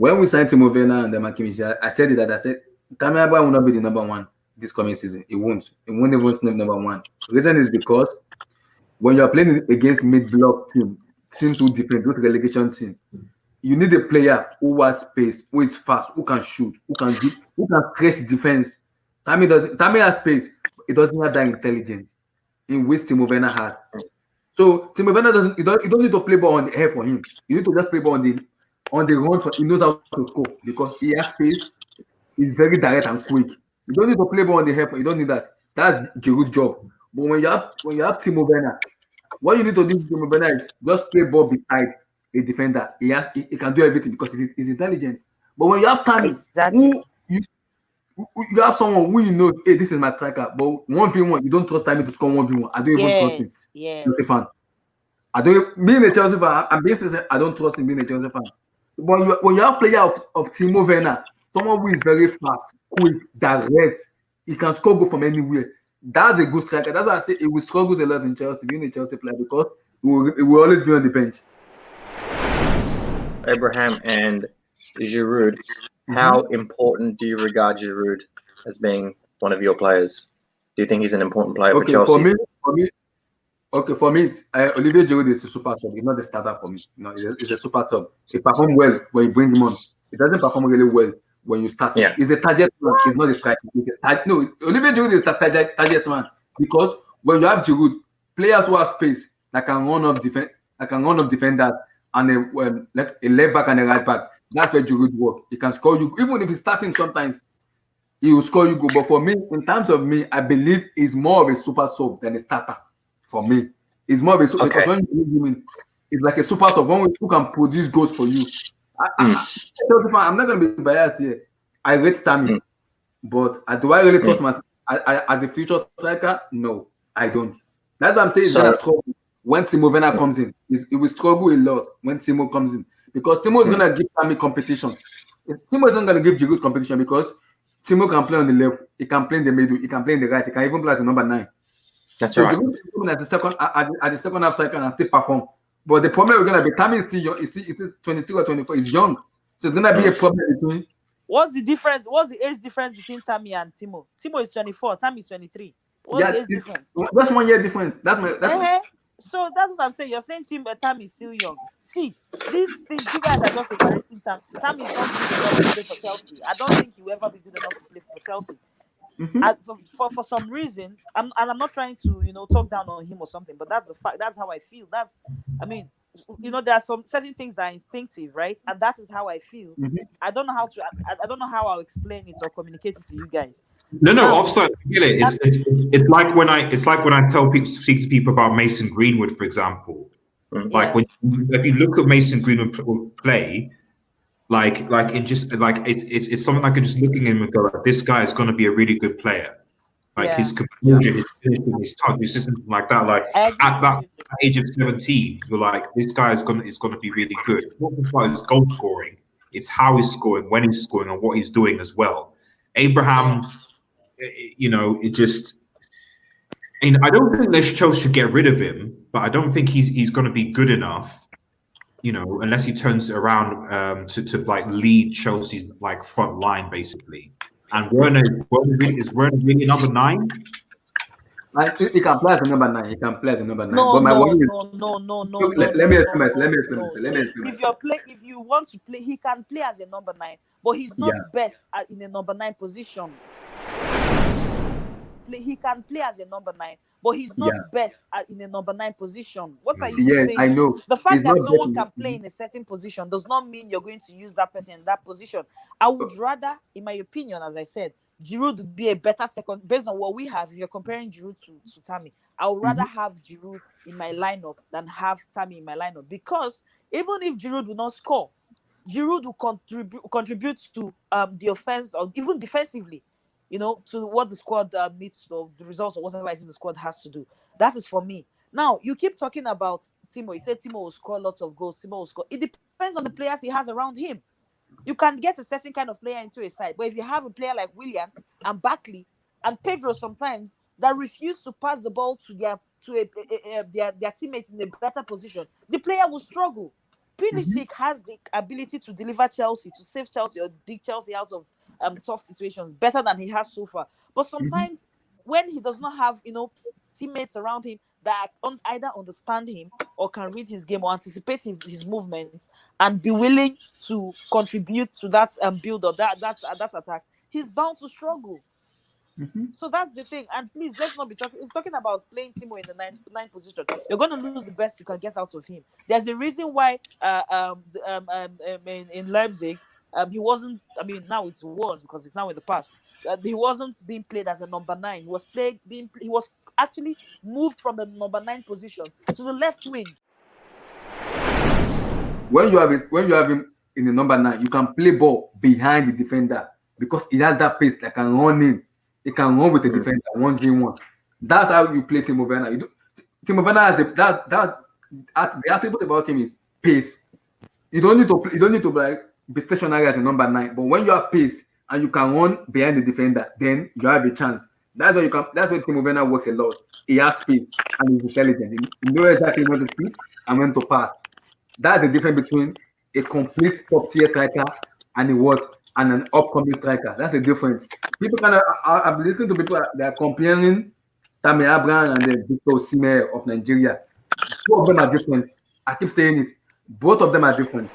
when we signed Timo Werner and the Kimmich, I said it that I said Tammy Abraham will not be the number one this coming season. It won't. It won't even snap number one. The reason is because when you are playing against mid-block teams who defend, those relegation teams, you need a player who has space, who is fast, who can shoot, who can stretch defense. Tammy has space. It doesn't have that intelligence in which Timo Werner has. So Timo Werner doesn't. You don't need to play ball on the air for him. You need to just play ball on the run. He knows how to score because he has space. He's very direct and quick. You don't need to play ball on the air. You don't need that. That's Giroud's job. But when you have Timo Werner, what you need to do with Timo Werner is just play ball beside a defender. He can do everything because he's intelligent. But when you have Tammy, exactly. you have someone who you know, hey, this is my striker, but 1v1, you don't trust Tammy to score 1v1. I don't even trust him. Yeah. Chelsea fan. Being a Chelsea fan, I'm being sincere, I don't trust him being a Chelsea fan. But when you have player of Timo Werner, someone who is very fast, quick, direct, he can score goal from anywhere. That's a good striker. That's why I say he will struggle a lot in Chelsea, being a Chelsea player, because he will always be on the bench. Abraham and Giroud, how important do you regard Giroud as being one of your players? Do you think he's an important player for Chelsea? For me, Olivier Giroud is a super sub. He's not the starter for me. No, he's a super sub. He performs well when you bring him on. He doesn't perform really well when you start. Yeah. He's a target man. He's not a striker. Olivier Giroud is a target man, because when you have Giroud, players who have space that can run up defenders and like a left back and a right back, that's where Giroud works. He can score you. Even if he's starting sometimes, he will score you goal. But for me, in terms of me, I believe he's more of a super sub than a starter. For me, he's more of a super, because when you bring him in, it's like a super sub, one who can produce goals for you. I'm not going to be biased here. I rate Tammy, but do I really trust him as a future striker? No, I don't. That's what I'm saying. He's going to struggle when Timo Werner comes in. He will struggle a lot when Timo comes in, because Timo is going to give Tammy competition. Timo is not going to give Giroud competition, because Timo can play on the left, he can play in the middle, he can play in the right, he can even play as a number 9. That's right. Giroud at the second half striker and still perform. But the problem we're going to be, Tammy is still young. He's still 22 or 24. He's young. So it's going to be a problem between. What's the difference? What's the age difference between Tammy and Timo? Timo is 24. Tammy is 23. What's the age difference? That's 1 year difference. So that's what I'm saying. You're saying Tammy is still young. See, these things, you guys are just overrating Tammy. Tammy is not good enough to play for Chelsea. I don't think he will ever be good enough to play for Chelsea. For some reason, I'm not trying to talk down on him or something, but that's the fact. That's how I feel. There are some certain things that are instinctive, right? And that is how I feel. I don't know how I'll explain it or communicate it to you guys. No, offside. It's like when I speak to people about Mason Greenwood, for example. Like if you look at Mason Greenwood play, it's something like just looking at him and go, this guy is going to be a really good player. His composure, his finishing, his touch, his system like that. Like at that age of 17, you're like, this guy is going to be really good. It's not just about his goal scoring; it's how he's scoring, when he's scoring, and what he's doing as well. Abraham, it just. I don't think Chelsea should get rid of him, but I don't think he's going to be good enough. Unless he turns it around to lead Chelsea's front line basically. And is Werner really number 9? He can play as a number 9. He can play as a number 9. No. Let me explain. If you want to play, he can play as a number 9, but he's not best in a number 9 position. He can play as a number 9, but he's not best in a number 9 position. What are you saying? I know. The fact that someone can play in a certain position does not mean you're going to use that person in that position. I would rather, in my opinion, as I said, Giroud would be a better second based on what we have. If you're comparing Giroud to Tammy, I would rather have Giroud in my lineup than have Tammy in my lineup, because even if Giroud will not score, Giroud will contribute to the offense, or even defensively. To what the squad meets, or the results, or whatever it is the squad has to do. That is for me. Now, you keep talking about Timo. You said Timo will score lots of goals. Timo will score. It depends on the players he has around him. You can get a certain kind of player into a side, but if you have a player like Willian and Barkley and Pedro sometimes that refuse to pass the ball to their teammates in a better position, the player will struggle. Pulisic has the ability to deliver Chelsea, to save Chelsea or dig Chelsea out of tough situations better than he has so far. But sometimes when he does not have, teammates around him that either understand him or can read his game or anticipate his movements and be willing to contribute to that build or that attack, he's bound to struggle. So that's the thing. And please, let's not be talking about playing Timo in the ninth position. You're going to lose the best you can get out of him. There's a reason why in Leipzig, he wasn't. I mean, now it was because it's now in the past. He wasn't being played as a number 9. He was he was actually moved from the number 9 position to the left wing. When you have him in the number 9, you can play ball behind the defender because he has that pace that can run in. He can run with the defender 1v1. That's how you play Timo Werner. Timo Werner has the attribute about him is pace. You don't need to like be stationary as a number 9, but when you have pace and you can run behind the defender, then you have a chance. That's where Timo Werner works a lot. He has speed and he's intelligent. He knows exactly when to speak and when to pass. That's the difference between a complete top tier striker and an upcoming striker. That's the difference. People I've listened to people that are comparing Tammy Abraham and then Victor Osimhen of Nigeria. Two of them are different. I keep saying it. Both of them are different.